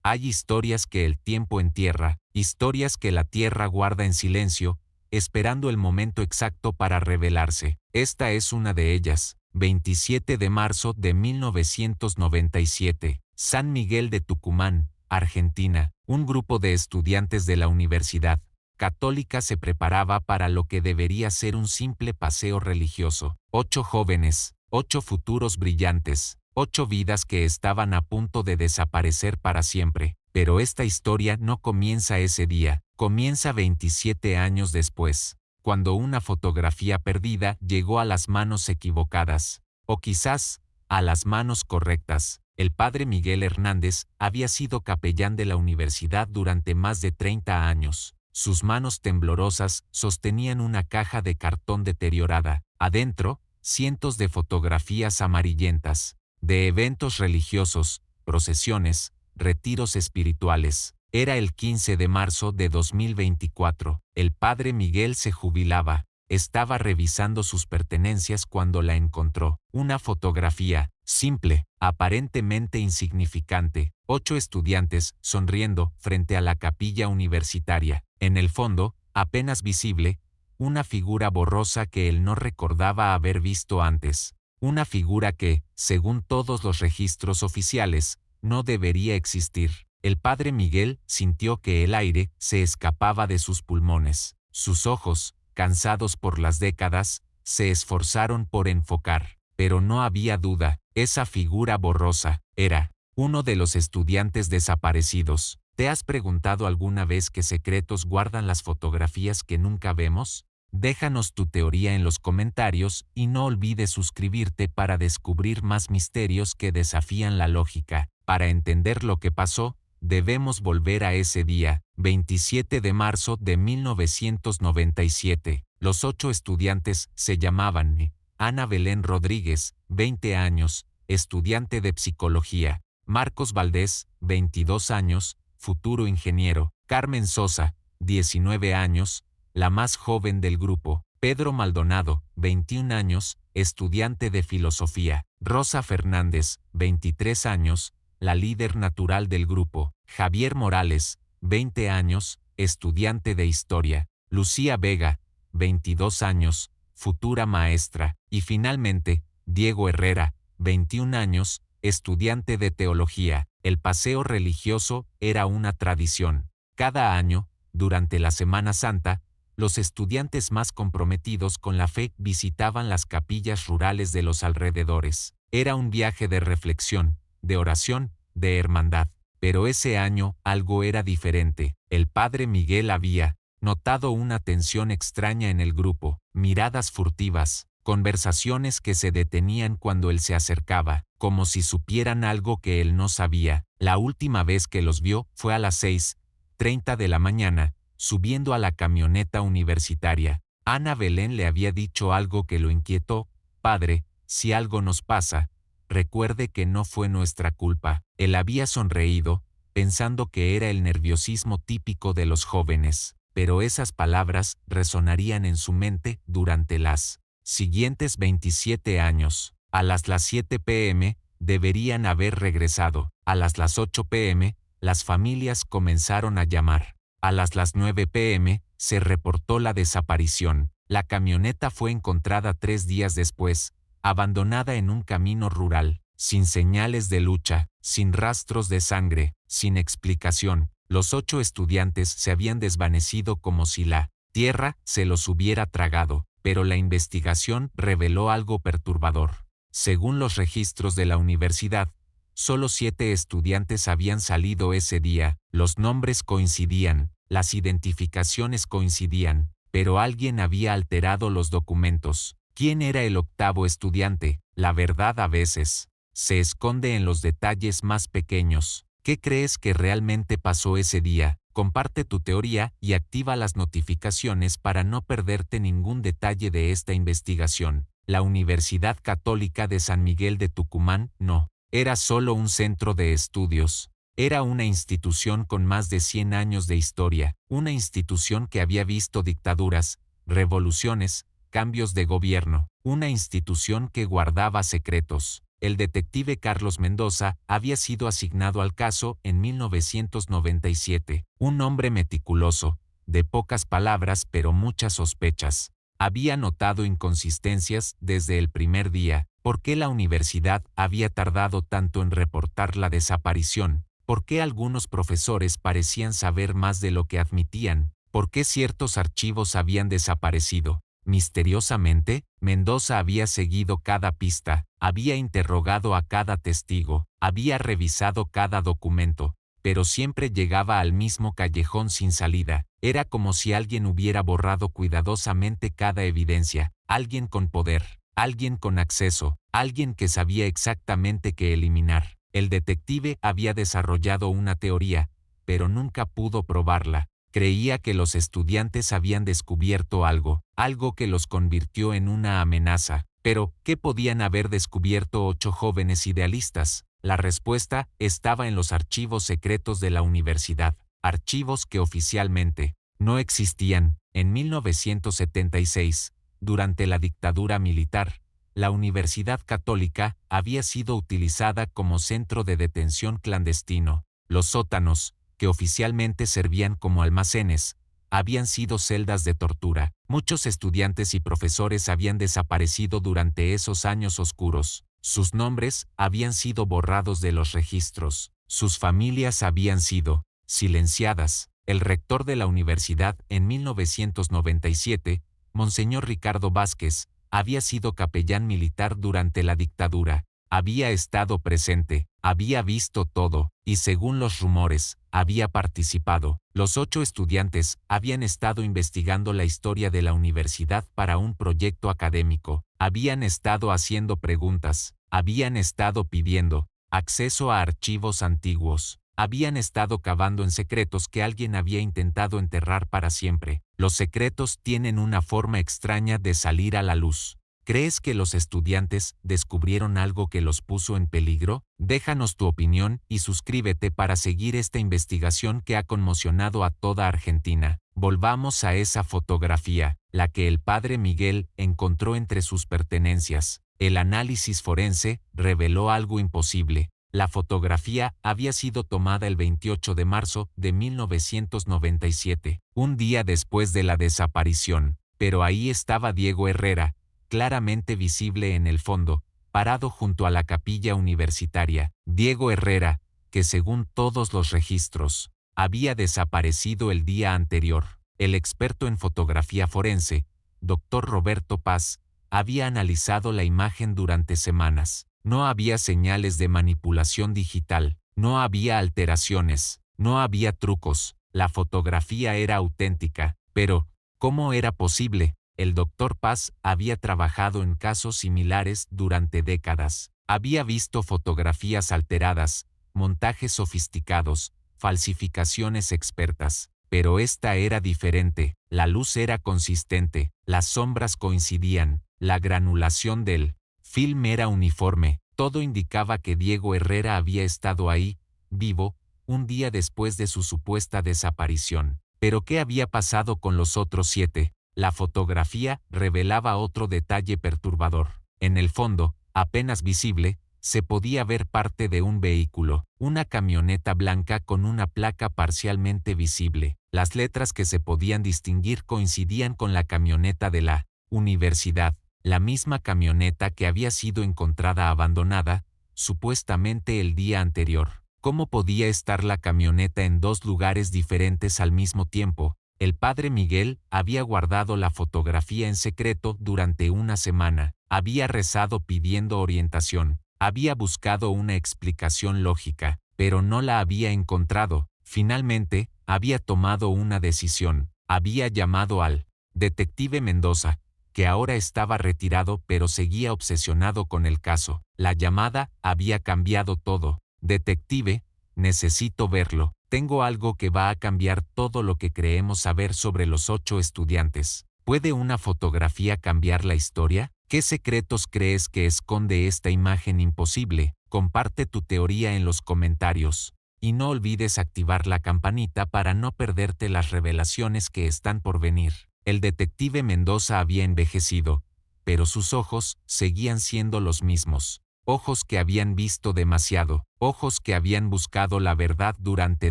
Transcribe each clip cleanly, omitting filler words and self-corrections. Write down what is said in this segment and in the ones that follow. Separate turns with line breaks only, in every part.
Hay historias que el tiempo entierra, historias que la tierra guarda en silencio, esperando el momento exacto para revelarse. Esta es una de ellas. 27 de marzo de 1997, San Miguel de Tucumán, Argentina. Un grupo de estudiantes de la Universidad Católica se preparaba para lo que debería ser un simple paseo religioso. 8 jóvenes, 8 futuros brillantes, 8 vidas que estaban a punto de desaparecer para siempre. Pero esta historia no comienza ese día, comienza 27 años después, cuando una fotografía perdida llegó a las manos equivocadas, o quizás, a las manos correctas. El padre Miguel Hernández había sido capellán de la universidad durante más de 30 años. Sus manos temblorosas sostenían una caja de cartón deteriorada. Adentro, cientos de fotografías amarillentas, de eventos religiosos, procesiones, retiros espirituales. Era el 15 de marzo de 2024. El padre Miguel se jubilaba. Estaba revisando sus pertenencias cuando la encontró. Una fotografía, simple, aparentemente insignificante. 8 estudiantes, sonriendo, frente a la capilla universitaria. En el fondo, apenas visible, una figura borrosa que él no recordaba haber visto antes. Una figura que, según todos los registros oficiales, no debería existir. El padre Miguel sintió que el aire se escapaba de sus pulmones. Sus ojos, cansados por las décadas, se esforzaron por enfocar. Pero no había duda, esa figura borrosa era uno de los estudiantes desaparecidos. ¿Te has preguntado alguna vez qué secretos guardan las fotografías que nunca vemos? Déjanos tu teoría en los comentarios y no olvides suscribirte para descubrir más misterios que desafían la lógica. Para entender lo que pasó, debemos volver a ese día, 27 de marzo de 1997. Los 8 estudiantes se llamaban Ana Belén Rodríguez, 20 años, estudiante de psicología; Marcos Valdés, 22 años, futuro ingeniero; Carmen Sosa, 19 años, la más joven del grupo; Pedro Maldonado, 21 años, estudiante de filosofía; Rosa Fernández, 23 años, la líder natural del grupo; Javier Morales, 20 años, estudiante de historia; Lucía Vega, 22 años, futura maestra; y finalmente, Diego Herrera, 21 años, estudiante de teología. El paseo religioso era una tradición. Cada año, durante la Semana Santa, los estudiantes más comprometidos con la fe visitaban las capillas rurales de los alrededores. Era un viaje de reflexión, de oración, de hermandad. Pero ese año algo era diferente. El padre Miguel había notado una tensión extraña en el grupo, miradas furtivas, conversaciones que se detenían cuando él se acercaba, como si supieran algo que él no sabía. La última vez que los vio fue a las 6:30 de la mañana, subiendo a la camioneta universitaria. Ana Belén le había dicho algo que lo inquietó: «Padre, si algo nos pasa, recuerde que no fue nuestra culpa». Él había sonreído, pensando que era el nerviosismo típico de los jóvenes, pero esas palabras resonarían en su mente durante las siguientes 27 años. A las 7 p.m. deberían haber regresado. A las 8 p.m. las familias comenzaron a llamar. A las 9 p.m. se reportó la desaparición. La camioneta fue encontrada 3 días después, abandonada en un camino rural, sin señales de lucha, sin rastros de sangre, sin explicación. Los 8 estudiantes se habían desvanecido como si la tierra se los hubiera tragado, pero la investigación reveló algo perturbador. Según los registros de la universidad, solo 7 estudiantes habían salido ese día. Los nombres coincidían, las identificaciones coincidían, pero alguien había alterado los documentos. ¿Quién era el 8º estudiante? La verdad a veces se esconde en los detalles más pequeños. ¿Qué crees que realmente pasó ese día? Comparte tu teoría y activa las notificaciones para no perderte ningún detalle de esta investigación. La Universidad Católica de San Miguel de Tucumán no era solo un centro de estudios. Era una institución con más de 100 años de historia, una institución que había visto dictaduras, revoluciones, cambios de gobierno, una institución que guardaba secretos. El detective Carlos Mendoza había sido asignado al caso en 1997, un hombre meticuloso, de pocas palabras pero muchas sospechas. Había notado inconsistencias desde el primer día. ¿Por qué la universidad había tardado tanto en reportar la desaparición? ¿Por qué algunos profesores parecían saber más de lo que admitían? ¿Por qué ciertos archivos habían desaparecido? Misteriosamente, Mendoza había seguido cada pista, había interrogado a cada testigo, había revisado cada documento, pero siempre llegaba al mismo callejón sin salida. Era como si alguien hubiera borrado cuidadosamente cada evidencia, alguien con poder, alguien con acceso, alguien que sabía exactamente qué eliminar. El detective había desarrollado una teoría, pero nunca pudo probarla. Creía que los estudiantes habían descubierto algo, algo que los convirtió en una amenaza. Pero, ¿qué podían haber descubierto 8 jóvenes idealistas? La respuesta estaba en los archivos secretos de la universidad, archivos que oficialmente no existían. En 1976, durante la dictadura militar, la Universidad Católica había sido utilizada como centro de detención clandestino. Los sótanos, que oficialmente servían como almacenes, habían sido celdas de tortura. Muchos estudiantes y profesores habían desaparecido durante esos años oscuros. Sus nombres habían sido borrados de los registros. Sus familias habían sido silenciadas. El rector de la universidad en 1997, Monseñor Ricardo Vázquez, había sido capellán militar durante la dictadura. Había estado presente, había visto todo, y según los rumores, había participado. Los 8 estudiantes habían estado investigando la historia de la universidad para un proyecto académico, habían estado haciendo preguntas, habían estado pidiendo acceso a archivos antiguos, habían estado cavando en secretos que alguien había intentado enterrar para siempre. Los secretos tienen una forma extraña de salir a la luz. ¿Crees que los estudiantes descubrieron algo que los puso en peligro? Déjanos tu opinión y suscríbete para seguir esta investigación que ha conmocionado a toda Argentina. Volvamos a esa fotografía, la que el padre Miguel encontró entre sus pertenencias. El análisis forense reveló algo imposible. La fotografía había sido tomada el 28 de marzo de 1997, un día después de la desaparición. Pero ahí estaba Diego Herrera, claramente visible en el fondo, parado junto a la capilla universitaria. Diego Herrera, que según todos los registros, había desaparecido el día anterior. El experto en fotografía forense, Dr. Roberto Paz, había analizado la imagen durante semanas. No había señales de manipulación digital, no había alteraciones, no había trucos. La fotografía era auténtica. Pero, ¿cómo era posible? El Dr. Paz había trabajado en casos similares durante décadas. Había visto fotografías alteradas, montajes sofisticados, falsificaciones expertas. Pero esta era diferente. La luz era consistente, las sombras coincidían, la granulación del film era uniforme. Todo indicaba que Diego Herrera había estado ahí, vivo, un día después de su supuesta desaparición. Pero ¿qué había pasado con los otros 7? La fotografía revelaba otro detalle perturbador. En el fondo, apenas visible, se podía ver parte de un vehículo, una camioneta blanca con una placa parcialmente visible. Las letras que se podían distinguir coincidían con la camioneta de la universidad, la misma camioneta que había sido encontrada abandonada, supuestamente el día anterior. ¿Cómo podía estar la camioneta en 2 lugares diferentes al mismo tiempo? El padre Miguel había guardado la fotografía en secreto durante una semana, había rezado pidiendo orientación, había buscado una explicación lógica, pero no la había encontrado. Finalmente, había tomado una decisión, había llamado al detective Mendoza, que ahora estaba retirado pero seguía obsesionado con el caso. La llamada había cambiado todo. Detective, necesito verlo. Tengo algo que va a cambiar todo lo que creemos saber sobre los 8 estudiantes. ¿Puede una fotografía cambiar la historia? ¿Qué secretos crees que esconde esta imagen imposible? Comparte tu teoría en los comentarios. Y no olvides activar la campanita para no perderte las revelaciones que están por venir. El detective Mendoza había envejecido, pero sus ojos seguían siendo los mismos. ojos que habían visto demasiado, ojos que habían buscado la verdad durante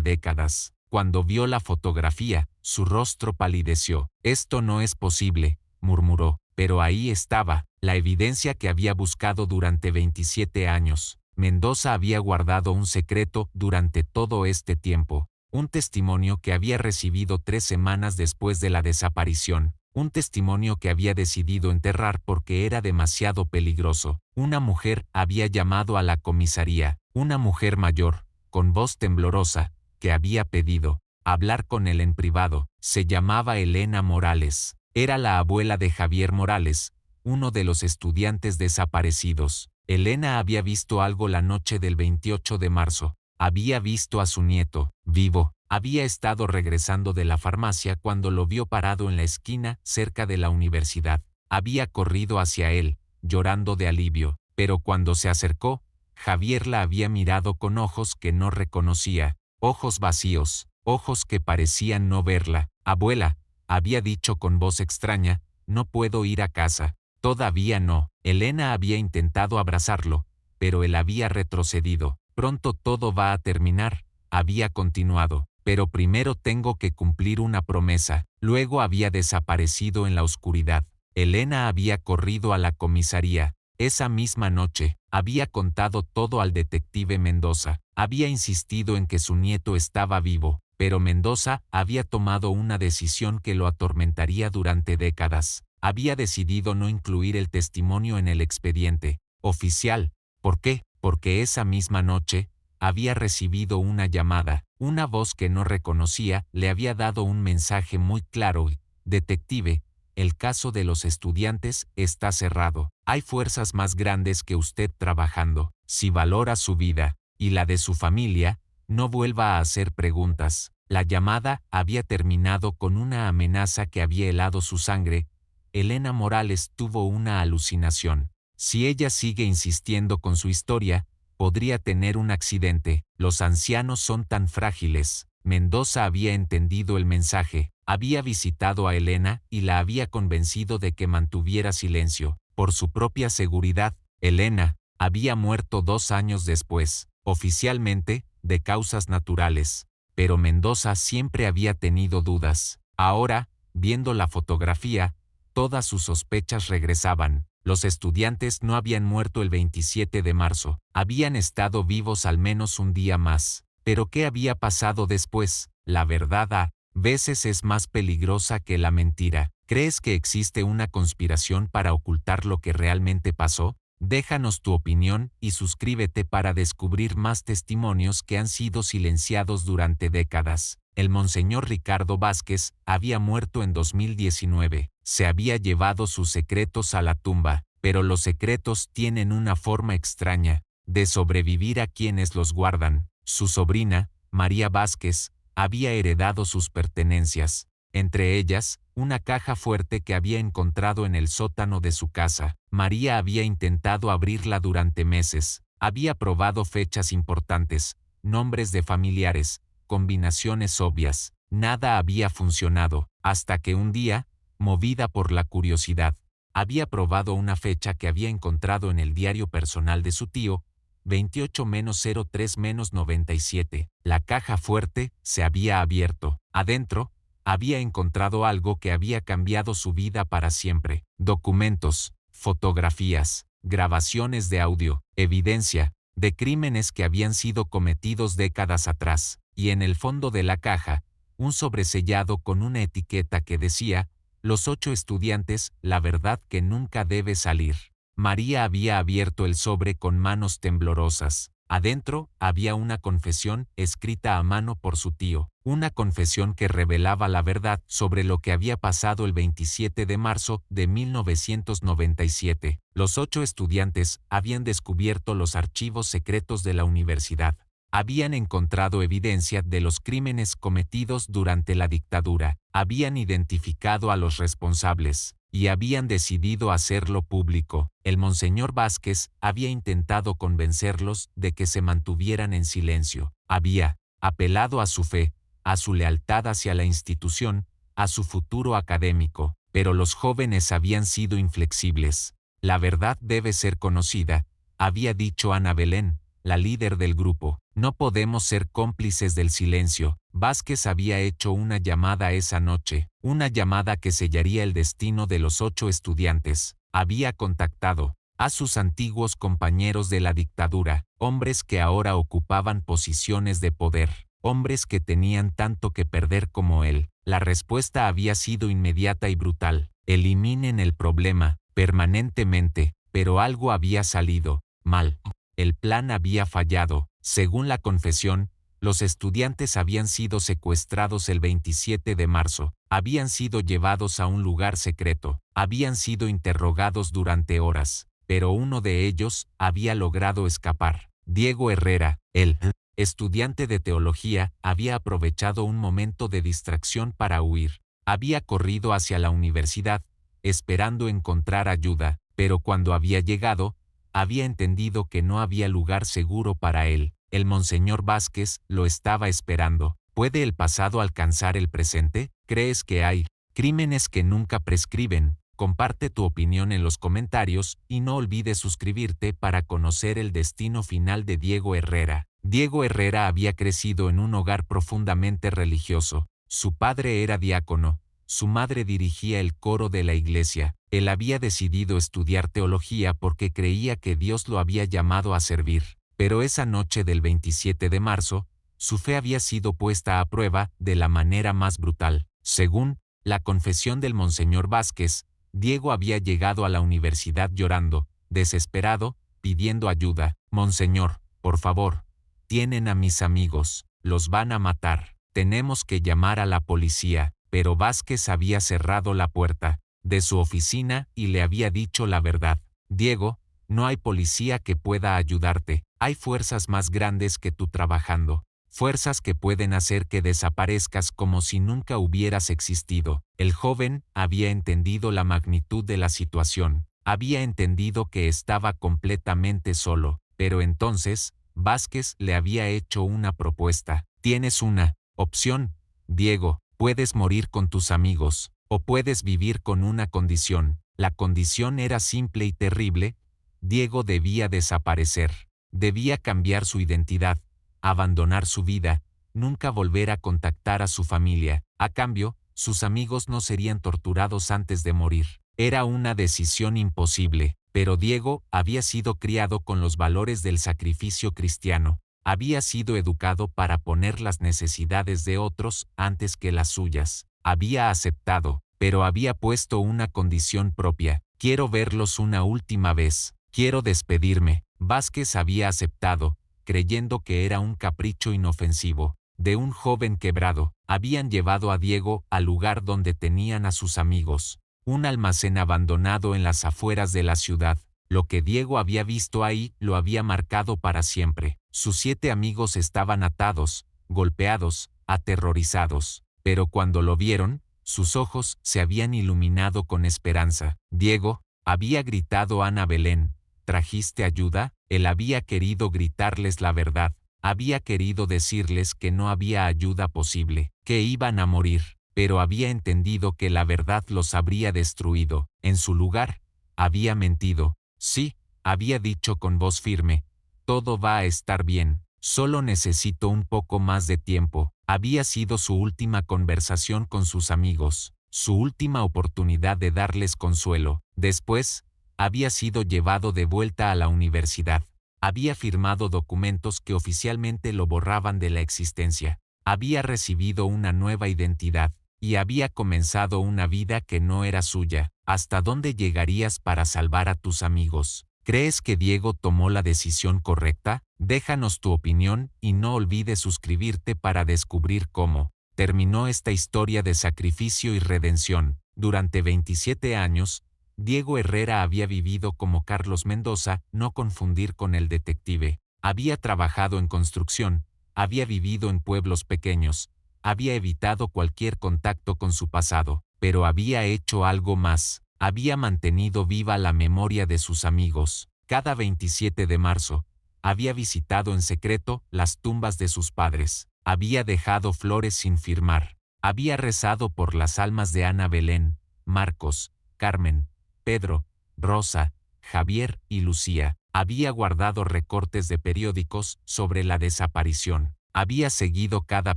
décadas. Cuando vio la fotografía, su rostro palideció. «Esto no es posible», murmuró, pero ahí estaba, la evidencia que había buscado durante 27 años. Mendoza había guardado un secreto durante todo este tiempo, un testimonio que había recibido 3 semanas después de la desaparición, un testimonio que había decidido enterrar porque era demasiado peligroso. Una mujer había llamado a la comisaría, una mujer mayor, con voz temblorosa, que había pedido hablar con él en privado. Se llamaba Elena Morales. Era la abuela de Javier Morales, uno de los estudiantes desaparecidos. Elena había visto algo la noche del 28 de marzo. Había visto a su nieto, vivo. Había estado regresando de la farmacia cuando lo vio parado en la esquina cerca de la universidad. Había corrido hacia él, llorando de alivio, pero cuando se acercó, Javier la había mirado con ojos que no reconocía, ojos vacíos, ojos que parecían no verla. «Abuela», había dicho con voz extraña, «no puedo ir a casa». Todavía no. Elena había intentado abrazarlo, pero él había retrocedido. «Pronto todo va a terminar», había continuado, «pero primero tengo que cumplir una promesa». Luego había desaparecido en la oscuridad. Elena había corrido a la comisaría. Esa misma noche, había contado todo al detective Mendoza. Había insistido en que su nieto estaba vivo, pero Mendoza había tomado una decisión que lo atormentaría durante décadas. Había decidido no incluir el testimonio en el expediente oficial. ¿Por qué? Porque esa misma noche, había recibido una llamada. Una voz que no reconocía le había dado un mensaje muy claro. «Detective, el caso de los estudiantes está cerrado. Hay fuerzas más grandes que usted trabajando. Si valora su vida y la de su familia, no vuelva a hacer preguntas». La llamada había terminado con una amenaza que había helado su sangre. Elena Morales tuvo una alucinación. Si ella sigue insistiendo con su historia, podría tener un accidente. Los ancianos son tan frágiles. Mendoza había entendido el mensaje. Había visitado a Elena y la había convencido de que mantuviera silencio. Por su propia seguridad, Elena había muerto 2 años después, oficialmente, de causas naturales. Pero Mendoza siempre había tenido dudas. Ahora, viendo la fotografía, todas sus sospechas regresaban. Los estudiantes no habían muerto el 27 de marzo. Habían estado vivos al menos un día más. Pero ¿qué había pasado después? La verdad a veces es más peligrosa que la mentira. ¿Crees que existe una conspiración para ocultar lo que realmente pasó? Déjanos tu opinión y suscríbete para descubrir más testimonios que han sido silenciados durante décadas. El Monseñor Ricardo Vázquez había muerto en 2019. Se había llevado sus secretos a la tumba, pero los secretos tienen una forma extraña de sobrevivir a quienes los guardan. Su sobrina, María Vázquez, había heredado sus pertenencias, entre ellas, una caja fuerte que había encontrado en el sótano de su casa. María había intentado abrirla durante meses. Había probado fechas importantes, nombres de familiares, combinaciones obvias. Nada había funcionado, hasta que un día, movida por la curiosidad, había probado una fecha que había encontrado en el diario personal de su tío, 28-03-97. La caja fuerte se había abierto. Adentro, había encontrado algo que había cambiado su vida para siempre. Documentos, fotografías, grabaciones de audio, evidencia de crímenes que habían sido cometidos décadas atrás. Y en el fondo de la caja, un sobresellado con una etiqueta que decía: «Los 8 estudiantes, la verdad que nunca debe salir». María había abierto el sobre con manos temblorosas. Adentro había una confesión escrita a mano por su tío, una confesión que revelaba la verdad sobre lo que había pasado el 27 de marzo de 1997. Los 8 estudiantes habían descubierto los archivos secretos de la universidad. Habían encontrado evidencia de los crímenes cometidos durante la dictadura, habían identificado a los responsables y habían decidido hacerlo público. El Monseñor Vázquez había intentado convencerlos de que se mantuvieran en silencio. Había apelado a su fe, a su lealtad hacia la institución, a su futuro académico, pero los jóvenes habían sido inflexibles. La verdad debe ser conocida, había dicho Ana Belén, la líder del grupo. No podemos ser cómplices del silencio. Vázquez había hecho una llamada esa noche, una llamada que sellaría el destino de los 8 estudiantes. Había contactado a sus antiguos compañeros de la dictadura, hombres que ahora ocupaban posiciones de poder, hombres que tenían tanto que perder como él. La respuesta había sido inmediata y brutal. Eliminen el problema, permanentemente, pero algo había salido mal. El plan había fallado. Según la confesión, los estudiantes habían sido secuestrados el 27 de marzo, habían sido llevados a un lugar secreto, habían sido interrogados durante horas, pero uno de ellos había logrado escapar. Diego Herrera, el estudiante de teología, había aprovechado un momento de distracción para huir. Había corrido hacia la universidad, esperando encontrar ayuda, pero cuando había llegado, había entendido que no había lugar seguro para él. El monseñor Vázquez lo estaba esperando. ¿Puede el pasado alcanzar el presente? ¿Crees que hay crímenes que nunca prescriben? Comparte tu opinión en los comentarios y no olvides suscribirte para conocer el destino final de Diego Herrera. Diego Herrera había crecido en un hogar profundamente religioso. Su padre era diácono, su madre dirigía el coro de la iglesia. Él había decidido estudiar teología porque creía que Dios lo había llamado a servir. Pero esa noche del 27 de marzo, su fe había sido puesta a prueba de la manera más brutal. Según la confesión del monseñor Vázquez, Diego había llegado a la universidad llorando, desesperado, pidiendo ayuda. Monseñor, por favor, tienen a mis amigos, los van a matar, tenemos que llamar a la policía. Pero Vázquez había cerrado la puerta de su oficina y le había dicho la verdad. Diego, no hay policía que pueda ayudarte, hay fuerzas más grandes que tú trabajando, fuerzas que pueden hacer que desaparezcas como si nunca hubieras existido. El joven había entendido la magnitud de la situación, había entendido que estaba completamente solo, pero entonces, Vázquez le había hecho una propuesta. Tienes una opción, Diego. Puedes morir con tus amigos, o puedes vivir con una condición. La condición era simple y terrible. Diego debía desaparecer. Debía cambiar su identidad, abandonar su vida, nunca volver a contactar a su familia. A cambio, sus amigos no serían torturados antes de morir. Era una decisión imposible, pero Diego había sido criado con los valores del sacrificio cristiano. Había sido educado para poner las necesidades de otros antes que las suyas. Había aceptado, pero había puesto una condición propia. Quiero verlos una última vez. Quiero despedirme. Vázquez había aceptado, creyendo que era un capricho inofensivo. De un joven quebrado, habían llevado a Diego al lugar donde tenían a sus amigos. Un almacén abandonado en las afueras de la ciudad. Lo que Diego había visto ahí lo había marcado para siempre. Sus 7 amigos estaban atados, golpeados, aterrorizados. Pero cuando lo vieron, sus ojos se habían iluminado con esperanza. Diego, había gritado Ana Belén, ¿trajiste ayuda? Él había querido gritarles la verdad. Había querido decirles que no había ayuda posible, que iban a morir. Pero había entendido que la verdad los habría destruido. En su lugar, había mentido. Sí, había dicho con voz firme, todo va a estar bien, solo necesito un poco más de tiempo. Había sido su última conversación con sus amigos, su última oportunidad de darles consuelo. Después, había sido llevado de vuelta a la universidad. Había firmado documentos que oficialmente lo borraban de la existencia. Había recibido una nueva identidad, y había comenzado una vida que no era suya. ¿Hasta dónde llegarías para salvar a tus amigos? ¿Crees que Diego tomó la decisión correcta? Déjanos tu opinión y no olvides suscribirte para descubrir cómo terminó esta historia de sacrificio y redención. Durante 27 años, Diego Herrera había vivido como Carlos Mendoza, no confundir con el detective. Había trabajado en construcción, había vivido en pueblos pequeños, había evitado cualquier contacto con su pasado, pero había hecho algo más. Había mantenido viva la memoria de sus amigos. Cada 27 de marzo, había visitado en secreto las tumbas de sus padres. Había dejado flores sin firmar. Había rezado por las almas de Ana Belén, Marcos, Carmen, Pedro, Rosa, Javier y Lucía. Había guardado recortes de periódicos sobre la desaparición. Había seguido cada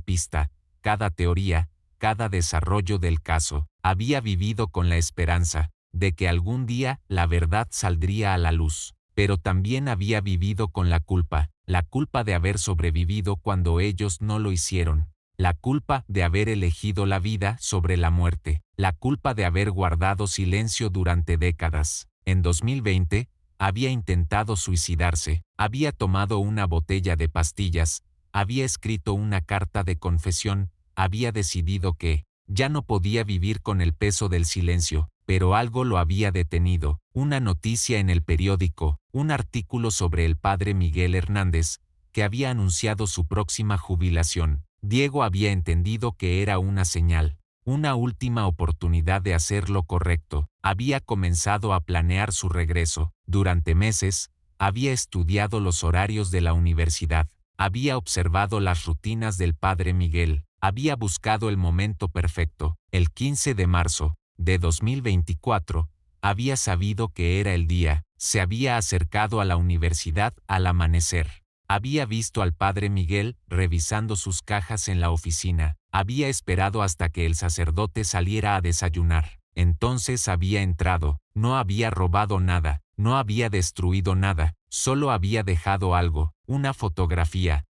pista, cada teoría, cada desarrollo del caso. Había vivido con la esperanza de que algún día la verdad saldría a la luz. Pero también había vivido con la culpa de haber sobrevivido cuando ellos no lo hicieron. La culpa de haber elegido la vida sobre la muerte. La culpa de haber guardado silencio durante décadas. En 2020, había intentado suicidarse, había tomado una botella de pastillas, había escrito una carta de confesión, había decidido que ya no podía vivir con el peso del silencio, pero algo lo había detenido. Una noticia en el periódico, un artículo sobre el padre Miguel Hernández, que había anunciado su próxima jubilación. Diego había entendido que era una señal, una última oportunidad de hacer lo correcto. Había comenzado a planear su regreso. Durante meses, había estudiado los horarios de la universidad. Había observado las rutinas del padre Miguel. Había buscado el momento perfecto. El 15 de marzo de 2024, había sabido que era el día. Se había acercado a la universidad al amanecer. Había visto al padre Miguel revisando sus cajas en la oficina. Había esperado hasta que el sacerdote saliera a desayunar. Entonces había entrado. No había robado nada, no había destruido nada, solo había dejado algo, una fotografía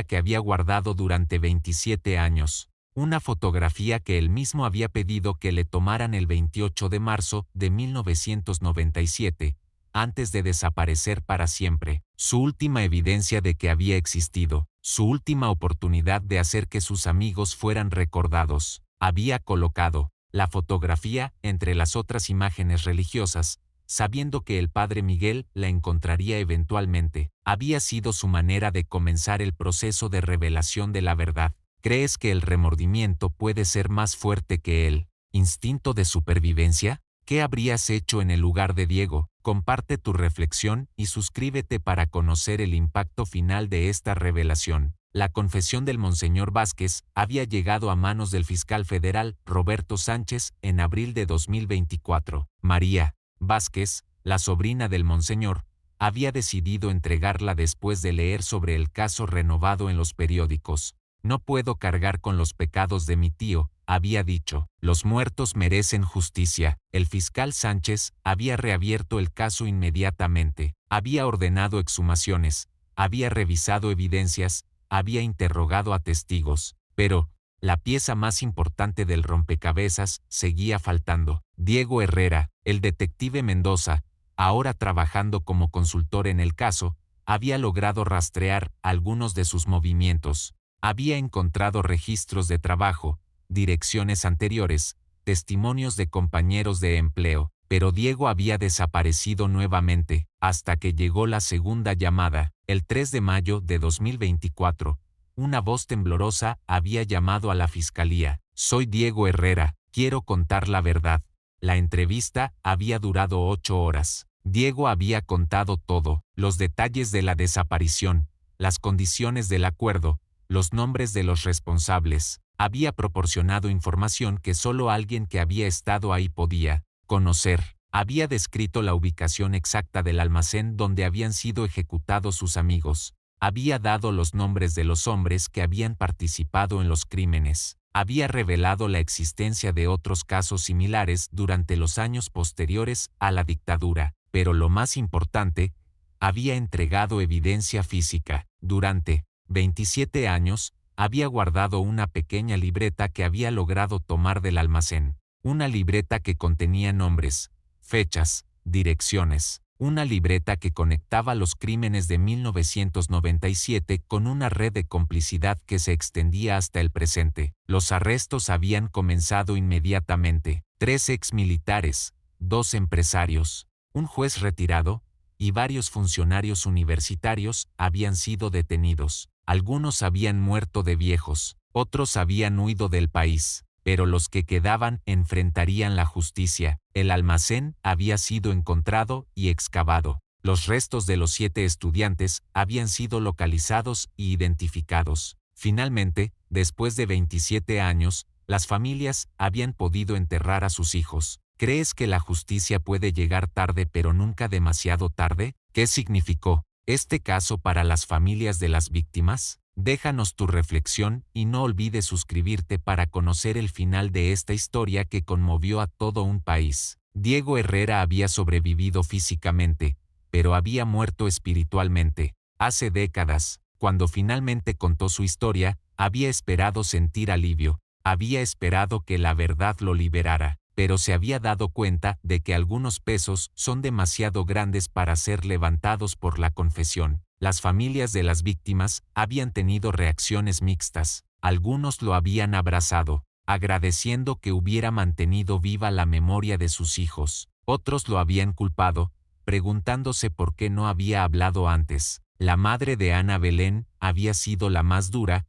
que había guardado durante 27 años. Una fotografía que él mismo había pedido que le tomaran el 28 de marzo de 1997, antes de desaparecer para siempre. Su última evidencia de que había existido, su última oportunidad de hacer que sus amigos fueran recordados. Había colocado la fotografía entre las otras imágenes religiosas, sabiendo que el padre Miguel la encontraría eventualmente. Había sido su manera de comenzar el proceso de revelación de la verdad. ¿Crees que el remordimiento puede ser más fuerte que el instinto de supervivencia? ¿Qué habrías hecho en el lugar de Diego? Comparte tu reflexión y suscríbete para conocer el impacto final de esta revelación. La confesión del Monseñor Vázquez había llegado a manos del fiscal federal Roberto Sánchez en abril de 2024. María Vázquez, la sobrina del Monseñor, había decidido entregarla después de leer sobre el caso renovado en los periódicos. No puedo cargar con los pecados de mi tío, había dicho. Los muertos merecen justicia. El fiscal Sánchez había reabierto el caso inmediatamente. Había ordenado exhumaciones, había revisado evidencias, había interrogado a testigos. Pero la pieza más importante del rompecabezas seguía faltando. Diego Herrera, el detective Mendoza, ahora trabajando como consultor en el caso, había logrado rastrear algunos de sus movimientos. Había encontrado registros de trabajo, direcciones anteriores, testimonios de compañeros de empleo, pero Diego había desaparecido nuevamente, hasta que llegó la segunda llamada. El 3 de mayo de 2024, una voz temblorosa había llamado a la fiscalía. Soy Diego Herrera, quiero contar la verdad. La entrevista había durado 8 horas. Diego había contado todo, los detalles de la desaparición, las condiciones del acuerdo, los nombres de los responsables. Había proporcionado información que solo alguien que había estado ahí podía conocer. Había descrito la ubicación exacta del almacén donde habían sido ejecutados sus amigos. Había dado los nombres de los hombres que habían participado en los crímenes. Había revelado la existencia de otros casos similares durante los años posteriores a la dictadura. Pero lo más importante, había entregado evidencia física. Durante 27 años, había guardado una pequeña libreta que había logrado tomar del almacén. Una libreta que contenía nombres, fechas, direcciones. Una libreta que conectaba los crímenes de 1997 con una red de complicidad que se extendía hasta el presente. Los arrestos habían comenzado inmediatamente. 3 exmilitares, 2 empresarios, un juez retirado y varios funcionarios universitarios habían sido detenidos. Algunos habían muerto de viejos, otros habían huido del país, pero los que quedaban enfrentarían la justicia. El almacén había sido encontrado y excavado. Los restos de los 7 estudiantes habían sido localizados y identificados. Finalmente, después de 27 años, las familias habían podido enterrar a sus hijos. ¿Crees que la justicia puede llegar tarde pero nunca demasiado tarde? ¿Qué significó este caso para las familias de las víctimas? Déjanos tu reflexión y no olvides suscribirte para conocer el final de esta historia que conmovió a todo un país. Diego Herrera había sobrevivido físicamente, pero había muerto espiritualmente. Hace décadas, cuando finalmente contó su historia, había esperado sentir alivio, había esperado que la verdad lo liberara, pero se había dado cuenta de que algunos pesos son demasiado grandes para ser levantados por la confesión. Las familias de las víctimas habían tenido reacciones mixtas. Algunos lo habían abrazado, agradeciendo que hubiera mantenido viva la memoria de sus hijos. Otros lo habían culpado, preguntándose por qué no había hablado antes. La madre de Ana Belén había sido la más dura.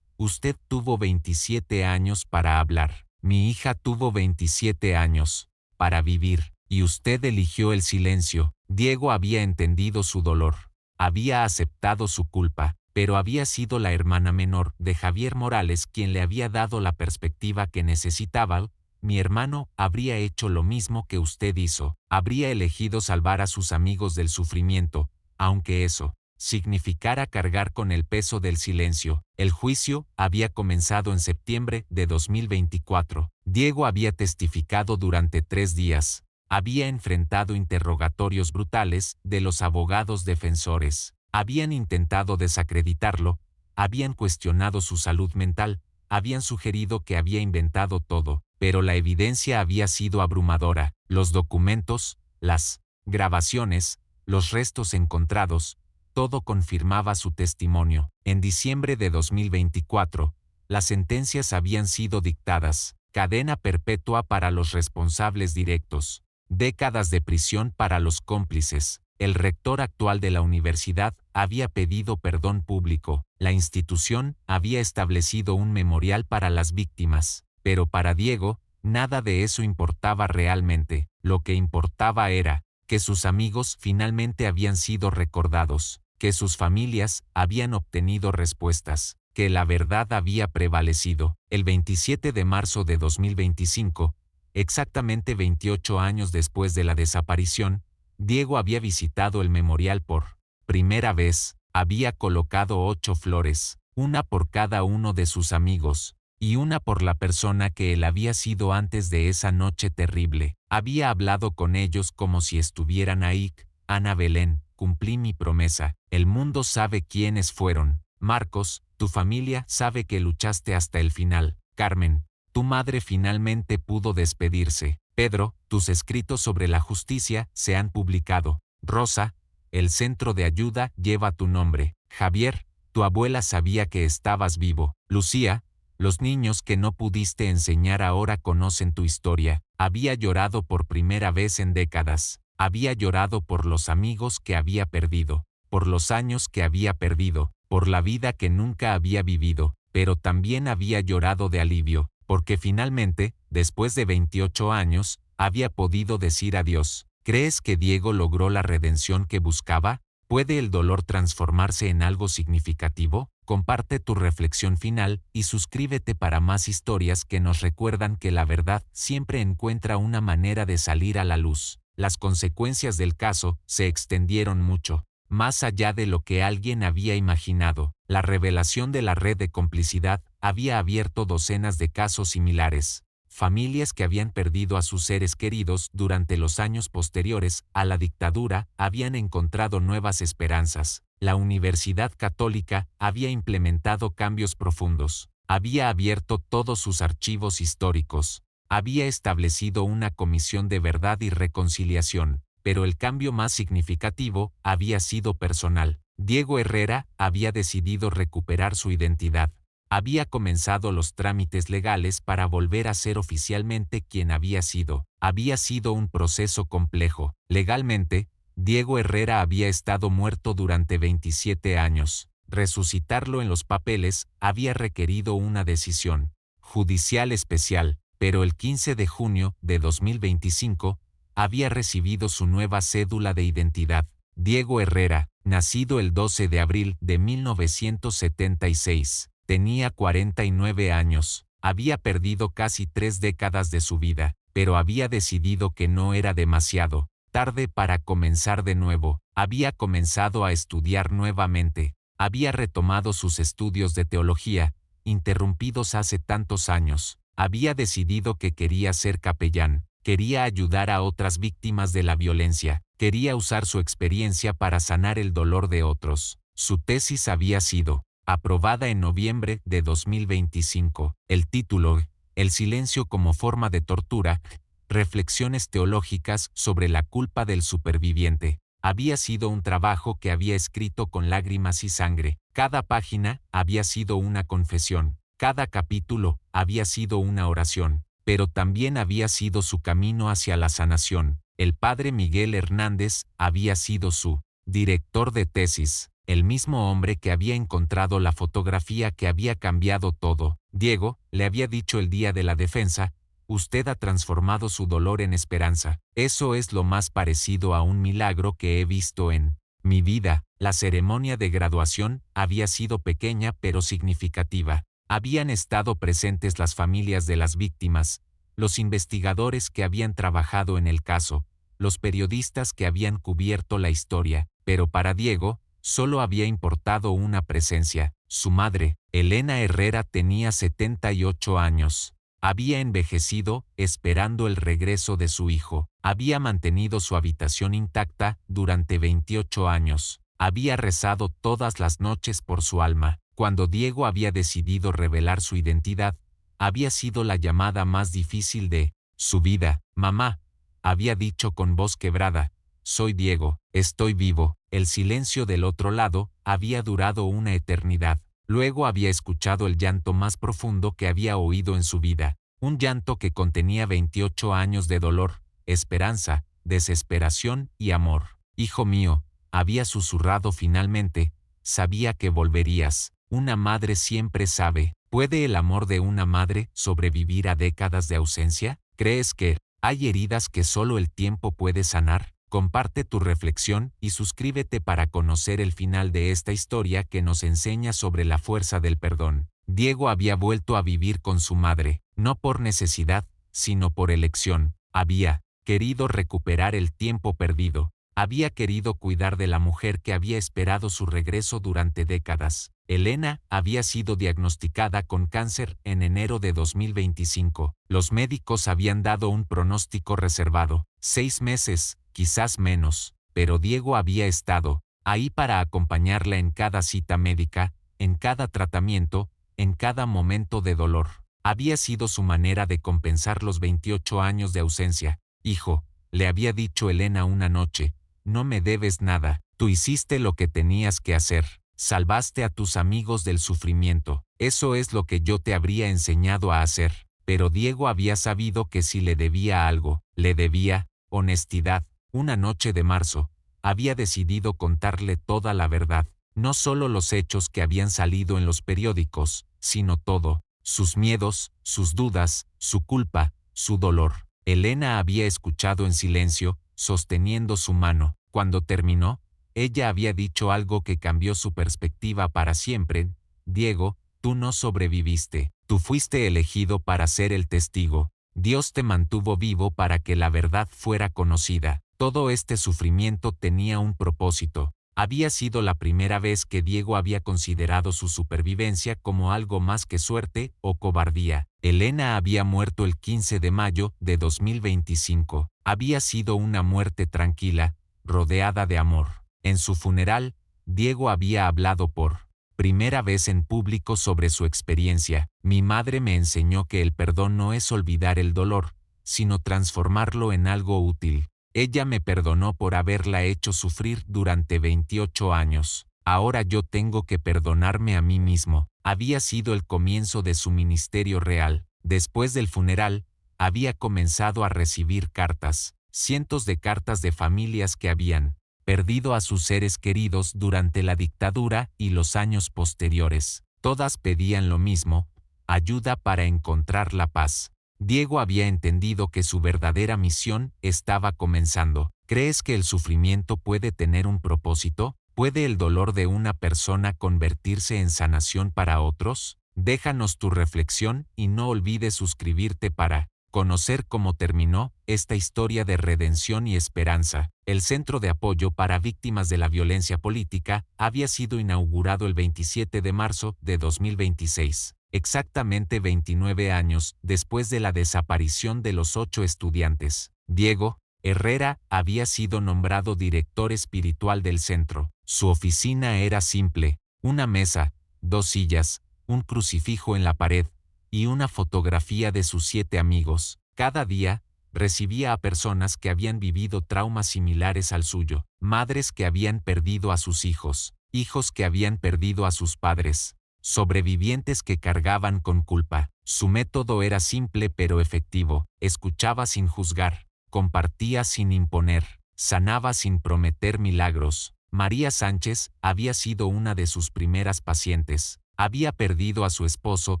Usted tuvo 27 años para hablar. Mi hija tuvo 27 años para vivir, y usted eligió el silencio. Diego había entendido su dolor. Había aceptado su culpa, pero había sido la hermana menor de Javier Morales quien le había dado la perspectiva que necesitaba. Mi hermano habría hecho lo mismo que usted hizo. Habría elegido salvar a sus amigos del sufrimiento, aunque eso significara cargar con el peso del silencio. El juicio había comenzado en septiembre de 2024. Diego había testificado durante 3 días. Había enfrentado interrogatorios brutales de los abogados defensores. Habían intentado desacreditarlo, habían cuestionado su salud mental, habían sugerido que había inventado todo, pero la evidencia había sido abrumadora. Los documentos, las grabaciones, los restos encontrados, todo confirmaba su testimonio. En diciembre de 2024, las sentencias habían sido dictadas: cadena perpetua para los responsables directos, décadas de prisión para los cómplices. El rector actual de la universidad había pedido perdón público. La institución había establecido un memorial para las víctimas. Pero para Diego, nada de eso importaba realmente. Lo que importaba era que sus amigos finalmente habían sido recordados, que sus familias habían obtenido respuestas, que la verdad había prevalecido. El 27 de marzo de 2025, exactamente 28 años después de la desaparición, Diego había visitado el memorial por primera vez. Había colocado 8 flores, una por cada uno de sus amigos, y una por la persona que él había sido antes de esa noche terrible. Había hablado con ellos como si estuvieran ahí. Ana Belén, cumplí mi promesa. El mundo sabe quiénes fueron. Marcos, tu familia sabe que luchaste hasta el final. Carmen, tu madre finalmente pudo despedirse. Pedro, tus escritos sobre la justicia se han publicado. Rosa, el centro de ayuda lleva tu nombre. Javier, tu abuela sabía que estabas vivo. Lucía, los niños que no pudiste enseñar ahora conocen tu historia. Había llorado por primera vez en décadas. Había llorado por los amigos que había perdido, por los años que había perdido, por la vida que nunca había vivido, pero también había llorado de alivio, porque finalmente, después de 28 años, había podido decir adiós. ¿Crees que Diego logró la redención que buscaba? ¿Puede el dolor transformarse en algo significativo? Comparte tu reflexión final y suscríbete para más historias que nos recuerdan que la verdad siempre encuentra una manera de salir a la luz. Las consecuencias del caso se extendieron mucho, más allá de lo que alguien había imaginado. La revelación de la red de complicidad había abierto docenas de casos similares. Familias que habían perdido a sus seres queridos durante los años posteriores a la dictadura habían encontrado nuevas esperanzas. La Universidad Católica había implementado cambios profundos. Había abierto todos sus archivos históricos. Había establecido una comisión de verdad y reconciliación. Pero el cambio más significativo había sido personal. Diego Herrera había decidido recuperar su identidad. Había comenzado los trámites legales para volver a ser oficialmente quien había sido. Había sido un proceso complejo. Legalmente, Diego Herrera había estado muerto durante 27 años. Resucitarlo en los papeles había requerido una decisión judicial especial, pero el 15 de junio de 2025 había recibido su nueva cédula de identidad. Diego Herrera, nacido el 12 de abril de 1976. Tenía 49 años, había perdido casi 3 décadas de su vida, pero había decidido que no era demasiado tarde para comenzar de nuevo. Había comenzado a estudiar nuevamente. Había retomado sus estudios de teología, interrumpidos hace tantos años. Había decidido que quería ser capellán. Quería ayudar a otras víctimas de la violencia. Quería usar su experiencia para sanar el dolor de otros. Su tesis había sido aprobada en noviembre de 2025. El título, El silencio como forma de tortura, reflexiones teológicas sobre la culpa del superviviente. Había sido un trabajo que había escrito con lágrimas y sangre. Cada página había sido una confesión. Cada capítulo había sido una oración, pero también había sido su camino hacia la sanación. El padre Miguel Hernández había sido su director de tesis, el mismo hombre que había encontrado la fotografía que había cambiado todo. Diego, le había dicho el día de la defensa, usted ha transformado su dolor en esperanza. Eso es lo más parecido a un milagro que he visto en mi vida. La ceremonia de graduación había sido pequeña pero significativa. Habían estado presentes las familias de las víctimas, los investigadores que habían trabajado en el caso, los periodistas que habían cubierto la historia, pero para Diego, solo había importado una presencia. Su madre, Elena Herrera, tenía 78 años. Había envejecido, esperando el regreso de su hijo. Había mantenido su habitación intacta durante 28 años. Había rezado todas las noches por su alma. Cuando Diego había decidido revelar su identidad, había sido la llamada más difícil de su vida. Mamá, había dicho con voz quebrada, soy Diego, estoy vivo. El silencio del otro lado había durado una eternidad. Luego había escuchado el llanto más profundo que había oído en su vida. Un llanto que contenía 28 años de dolor, esperanza, desesperación y amor. Hijo mío, había susurrado finalmente, sabía que volverías. Una madre siempre sabe. ¿Puede el amor de una madre sobrevivir a décadas de ausencia? ¿Crees que hay heridas que solo el tiempo puede sanar? Comparte tu reflexión y suscríbete para conocer el final de esta historia que nos enseña sobre la fuerza del perdón. Diego había vuelto a vivir con su madre, no por necesidad, sino por elección. Había querido recuperar el tiempo perdido. Había querido cuidar de la mujer que había esperado su regreso durante décadas. Elena había sido diagnosticada con cáncer en enero de 2025. Los médicos habían dado un pronóstico reservado, 6 meses, quizás menos, pero Diego había estado ahí para acompañarla en cada cita médica, en cada tratamiento, en cada momento de dolor. Había sido su manera de compensar los 28 años de ausencia. Hijo, le había dicho Elena una noche, no me debes nada, tú hiciste lo que tenías que hacer. Salvaste a tus amigos del sufrimiento. Eso es lo que yo te habría enseñado a hacer. Pero Diego había sabido que si le debía algo, le debía honestidad. Una noche de marzo, había decidido contarle toda la verdad. No solo los hechos que habían salido en los periódicos, sino todo. Sus miedos, sus dudas, su culpa, su dolor. Elena había escuchado en silencio, sosteniendo su mano. Cuando terminó, ella había dicho algo que cambió su perspectiva para siempre. Diego, tú no sobreviviste. Tú fuiste elegido para ser el testigo. Dios te mantuvo vivo para que la verdad fuera conocida. Todo este sufrimiento tenía un propósito. Había sido la primera vez que Diego había considerado su supervivencia como algo más que suerte o cobardía. Elena había muerto el 15 de mayo de 2025. Había sido una muerte tranquila, rodeada de amor. En su funeral, Diego había hablado por primera vez en público sobre su experiencia. Mi madre me enseñó que el perdón no es olvidar el dolor, sino transformarlo en algo útil. Ella me perdonó por haberla hecho sufrir durante 28 años. Ahora yo tengo que perdonarme a mí mismo. Había sido el comienzo de su ministerio real. Después del funeral, había comenzado a recibir cartas, cientos de cartas de familias que habían perdido a sus seres queridos durante la dictadura y los años posteriores. Todas pedían lo mismo, ayuda para encontrar la paz. Diego había entendido que su verdadera misión estaba comenzando. ¿Crees que el sufrimiento puede tener un propósito? ¿Puede el dolor de una persona convertirse en sanación para otros? Déjanos tu reflexión y no olvides suscribirte para conocer cómo terminó esta historia de redención y esperanza. El Centro de Apoyo para Víctimas de la Violencia Política había sido inaugurado el 27 de marzo de 2026, exactamente 29 años después de la desaparición de los 8 estudiantes. Diego Herrera había sido nombrado director espiritual del centro. Su oficina era simple: una mesa, 2 sillas, un crucifijo en la pared y una fotografía de sus 7 amigos. Cada día, recibía a personas que habían vivido traumas similares al suyo, madres que habían perdido a sus hijos, hijos que habían perdido a sus padres, sobrevivientes que cargaban con culpa. Su método era simple pero efectivo: escuchaba sin juzgar, compartía sin imponer, sanaba sin prometer milagros. María Sánchez había sido una de sus primeras pacientes. Había perdido a su esposo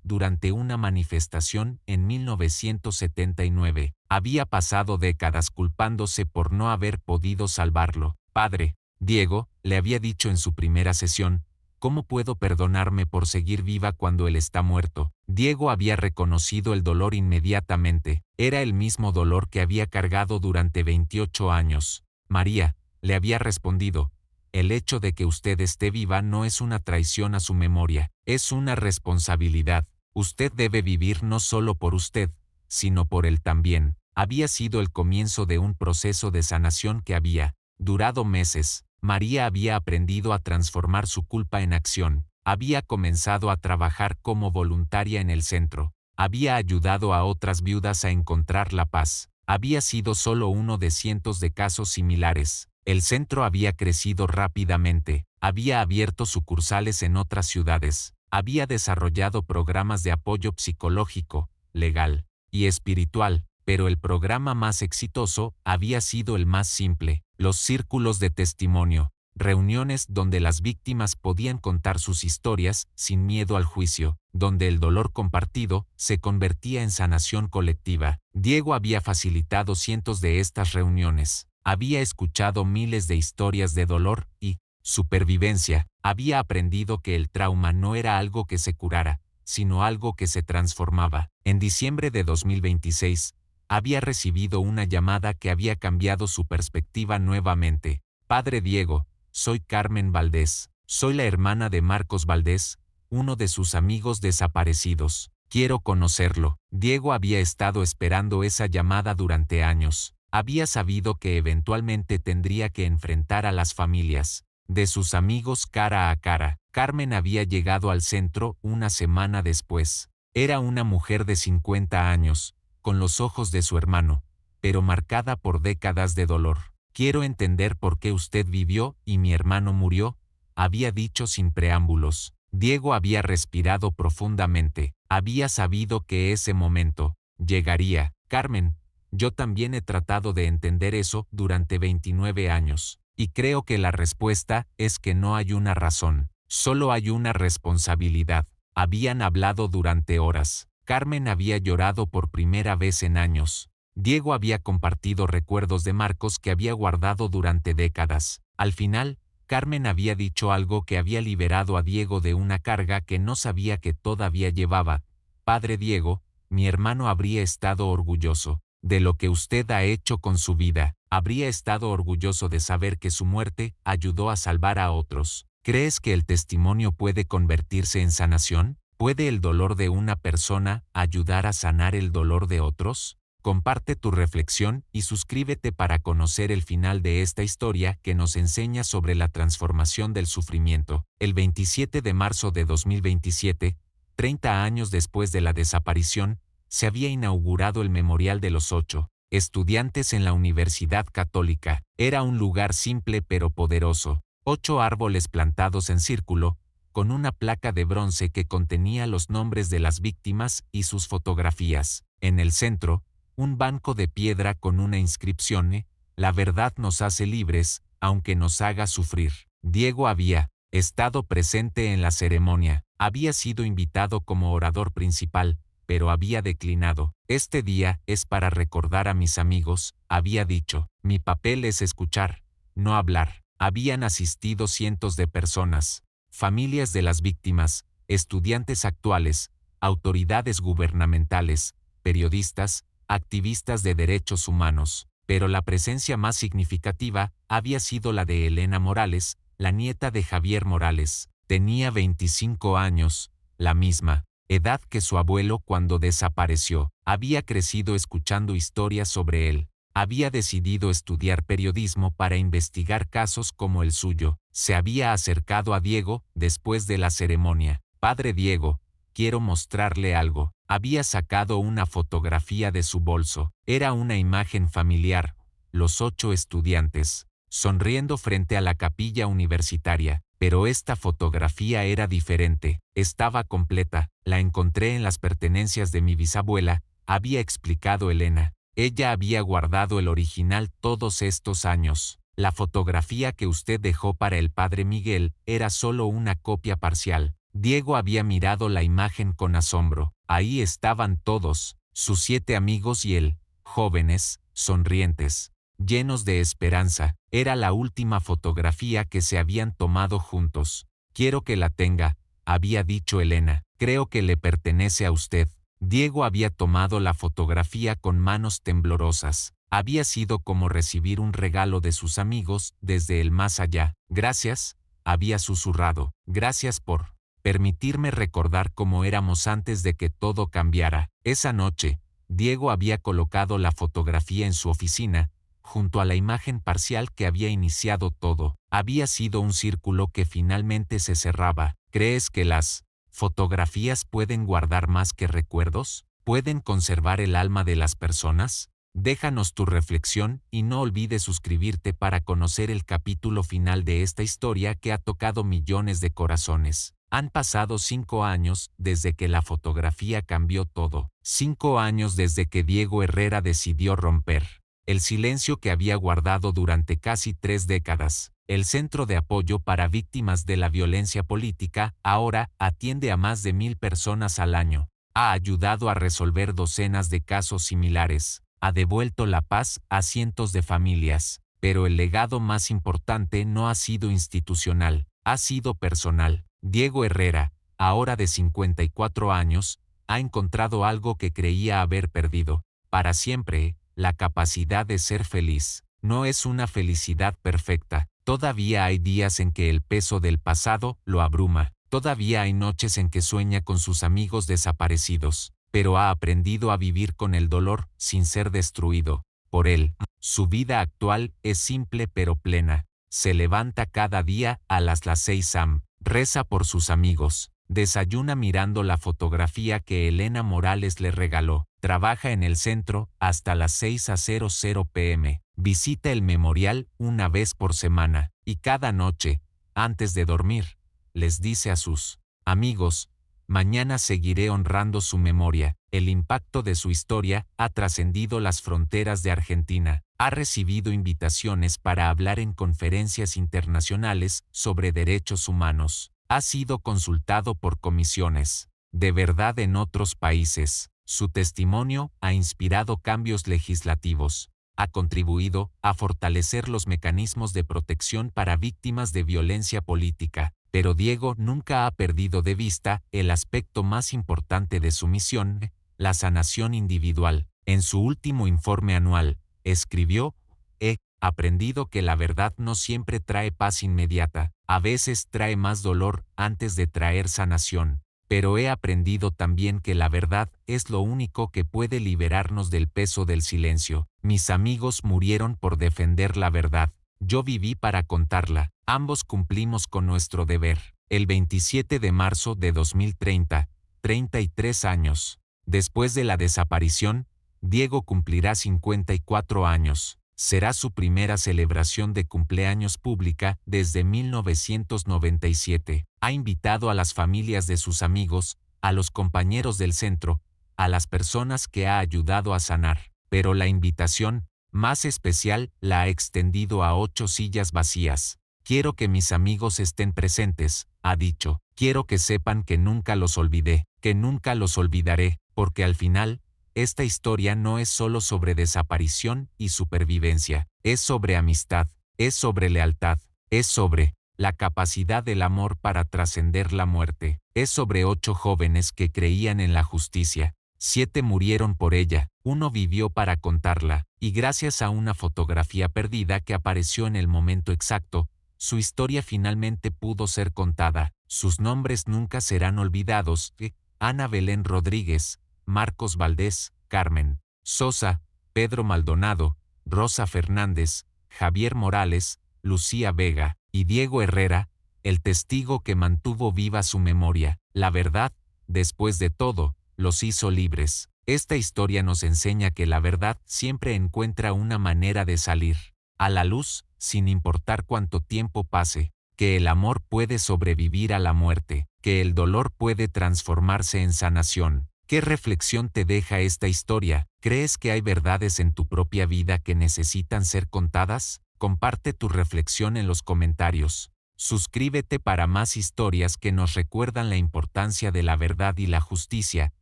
durante una manifestación en 1979. Había pasado décadas culpándose por no haber podido salvarlo. Padre Diego le había dicho en su primera sesión: ¿cómo puedo perdonarme por seguir viva cuando él está muerto? Diego había reconocido el dolor inmediatamente. Era el mismo dolor que había cargado durante 28 años. María le había respondido: el hecho de que usted esté viva no es una traición a su memoria, es una responsabilidad. Usted debe vivir no solo por usted, sino por él también. Había sido el comienzo de un proceso de sanación que había durado meses. María había aprendido a transformar su culpa en acción. Había comenzado a trabajar como voluntaria en el centro. Había ayudado a otras viudas a encontrar la paz. Había sido solo uno de cientos de casos similares. El centro había crecido rápidamente, había abierto sucursales en otras ciudades, había desarrollado programas de apoyo psicológico, legal y espiritual, pero el programa más exitoso había sido el más simple: los círculos de testimonio, reuniones donde las víctimas podían contar sus historias sin miedo al juicio, donde el dolor compartido se convertía en sanación colectiva. Diego había facilitado cientos de estas reuniones. Había escuchado miles de historias de dolor y supervivencia. Había aprendido que el trauma no era algo que se curara, sino algo que se transformaba. En diciembre de 2026, había recibido una llamada que había cambiado su perspectiva nuevamente. Padre Diego, soy Carmen Valdés. Soy la hermana de Marcos Valdés, uno de sus amigos desaparecidos. Quiero conocerlo. Diego había estado esperando esa llamada durante años. Había sabido que eventualmente tendría que enfrentar a las familias de sus amigos cara a cara. Carmen había llegado al centro una semana después. Era una mujer de 50 años, con los ojos de su hermano, pero marcada por décadas de dolor. Quiero entender por qué usted vivió y mi hermano murió, había dicho sin preámbulos. Diego había respirado profundamente. Había sabido que ese momento llegaría. Carmen, yo también he tratado de entender eso durante 29 años, y creo que la respuesta es que no hay una razón, solo hay una responsabilidad. Habían hablado durante horas. Carmen había llorado por primera vez en años. Diego había compartido recuerdos de Marcos que había guardado durante décadas. Al final, Carmen había dicho algo que había liberado a Diego de una carga que no sabía que todavía llevaba. Padre Diego, mi hermano habría estado orgulloso de lo que usted ha hecho con su vida. Habría estado orgulloso de saber que su muerte ayudó a salvar a otros. ¿Crees que el testimonio puede convertirse en sanación? ¿Puede el dolor de una persona ayudar a sanar el dolor de otros? Comparte tu reflexión y suscríbete para conocer el final de esta historia que nos enseña sobre la transformación del sufrimiento. El 27 de marzo de 2027, 30 años después de la desaparición, se había inaugurado el Memorial de los 8 estudiantes en la Universidad Católica. Era un lugar simple pero poderoso. 8 árboles plantados en círculo, con una placa de bronce que contenía los nombres de las víctimas y sus fotografías. En el centro, un banco de piedra con una inscripción: la verdad nos hace libres, aunque nos haga sufrir. Diego había estado presente en la ceremonia. Había sido invitado como orador principal, pero había declinado. Este día es para recordar a mis amigos, había dicho. Mi papel es escuchar, no hablar. Habían asistido cientos de personas, familias de las víctimas, estudiantes actuales, autoridades gubernamentales, periodistas, activistas de derechos humanos, pero la presencia más significativa había sido la de Elena Morales, la nieta de Javier Morales. Tenía 25 años, la misma edad que su abuelo cuando desapareció. Había crecido escuchando historias sobre él. Había decidido estudiar periodismo para investigar casos como el suyo. Se había acercado a Diego después de la ceremonia. Padre Diego, quiero mostrarle algo. Había sacado una fotografía de su bolso. Era una imagen familiar. Los 8 estudiantes, sonriendo frente a la capilla universitaria. Pero esta fotografía era diferente. Estaba completa. La encontré en las pertenencias de mi bisabuela, había explicado Elena. Ella había guardado el original todos estos años. La fotografía que usted dejó para el padre Miguel era solo una copia parcial. Diego había mirado la imagen con asombro. Ahí estaban todos, sus 7 amigos y él, jóvenes, sonrientes, llenos de esperanza. Era la última fotografía que se habían tomado juntos. Quiero que la tenga, había dicho Elena. Creo que le pertenece a usted. Diego había tomado la fotografía con manos temblorosas. Había sido como recibir un regalo de sus amigos desde el más allá. Gracias, había susurrado. Gracias por permitirme recordar cómo éramos antes de que todo cambiara. Esa noche, Diego había colocado la fotografía en su oficina, junto a la imagen parcial que había iniciado todo. Había sido un círculo que finalmente se cerraba. ¿Crees que las fotografías pueden guardar más que recuerdos? ¿Pueden conservar el alma de las personas? Déjanos tu reflexión y no olvides suscribirte para conocer el capítulo final de esta historia que ha tocado millones de corazones. Han pasado 5 años desde que la fotografía cambió todo. 5 años desde que Diego Herrera decidió romper el silencio que había guardado durante casi 3 décadas. El Centro de Apoyo para Víctimas de la Violencia Política ahora atiende a más de 1000 personas al año. Ha ayudado a resolver docenas de casos similares. Ha devuelto la paz a cientos de familias. Pero el legado más importante no ha sido institucional, ha sido personal. Diego Herrera, ahora de 54 años, ha encontrado algo que creía haber perdido. Para siempre, la capacidad de ser feliz. No es una felicidad perfecta. Todavía hay días en que el peso del pasado lo abruma. Todavía hay noches en que sueña con sus amigos desaparecidos. Pero ha aprendido a vivir con el dolor sin ser destruido por él. Su vida actual es simple pero plena. Se levanta cada día a las 6 am. Reza por sus amigos. Desayuna mirando la fotografía que Elena Morales le regaló. Trabaja en el centro hasta las 6:00 p.m. Visita el memorial una vez por semana. Y cada noche, antes de dormir, les dice a sus amigos: mañana seguiré honrando su memoria. El impacto de su historia ha trascendido las fronteras de Argentina. Ha recibido invitaciones para hablar en conferencias internacionales sobre derechos humanos. Ha sido consultado por comisiones de verdad en otros países. Su testimonio ha inspirado cambios legislativos. Ha contribuido a fortalecer los mecanismos de protección para víctimas de violencia política. Pero Diego nunca ha perdido de vista el aspecto más importante de su misión, la sanación individual. En su último informe anual, escribió: he aprendido que la verdad no siempre trae paz inmediata, a veces trae más dolor antes de traer sanación. Pero he aprendido también que la verdad es lo único que puede liberarnos del peso del silencio. Mis amigos murieron por defender la verdad. Yo viví para contarla. Ambos cumplimos con nuestro deber. El 27 de marzo de 2030, 33 años. Después de la desaparición, Diego cumplirá 54 años. Será su primera celebración de cumpleaños pública desde 1997. Ha invitado a las familias de sus amigos, a los compañeros del centro, a las personas que ha ayudado a sanar. Pero la invitación más especial la ha extendido a 8 sillas vacías. Quiero que mis amigos estén presentes, ha dicho. Quiero que sepan que nunca los olvidé, que nunca los olvidaré, porque al final, esta historia no es solo sobre desaparición y supervivencia, es sobre amistad, es sobre lealtad, es sobre la capacidad del amor para trascender la muerte, es sobre 8 jóvenes que creían en la justicia, 7 murieron por ella, 1 vivió para contarla, y gracias a una fotografía perdida que apareció en el momento exacto, su historia finalmente pudo ser contada. Sus nombres nunca serán olvidados: Ana Belén Rodríguez, Marcos Valdés, Carmen Sosa, Pedro Maldonado, Rosa Fernández, Javier Morales, Lucía Vega y Diego Herrera, el testigo que mantuvo viva su memoria. La verdad, después de todo, los hizo libres. Esta historia nos enseña que la verdad siempre encuentra una manera de salir a la luz, sin importar cuánto tiempo pase, que el amor puede sobrevivir a la muerte, que el dolor puede transformarse en sanación. ¿Qué reflexión te deja esta historia? ¿Crees que hay verdades en tu propia vida que necesitan ser contadas? Comparte tu reflexión en los comentarios. Suscríbete para más historias que nos recuerdan la importancia de la verdad y la justicia.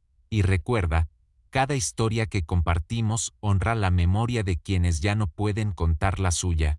Y recuerda, cada historia que compartimos honra la memoria de quienes ya no pueden contar la suya.